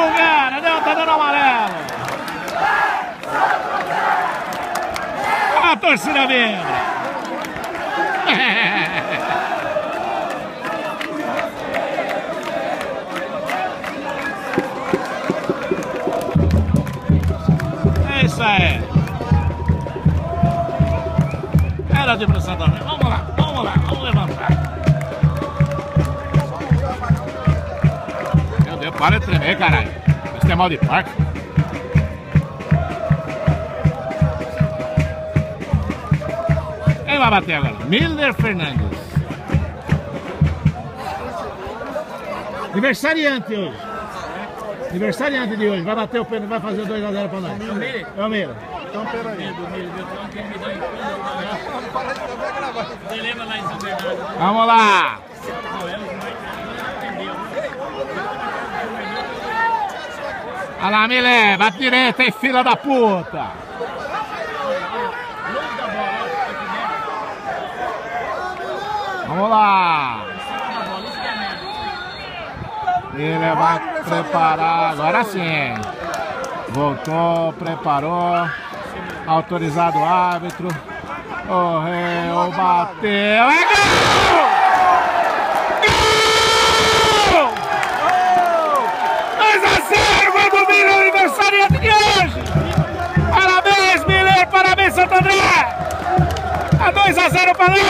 Bulgária, não, tá dando amarelo. A torcida vibra. É isso aí. Era de pressão também. Vamos lá, vamos levantar. Meu Deus, para de tremer, caralho. Isso é mal de parque. Quem vai bater agora? Miller Fernandes. Aniversariante hoje. Aniversariante de hoje. Vai bater o pênalti, vai fazer o 2 a 0 pra nós. É o Miller. Então, peraí. Vamos lá. Olha lá, Miller. Bate direita, hein, filha da puta. Vamos lá. Ele vai preparar. Agora sim. Voltou, preparou. Autorizado o árbitro. Correu, bateu. É gol! Gol! 2 a 0, gol do Miller, aniversariante de hoje. Parabéns, Miller. Parabéns, Santo André. É 2 a 0 para nós.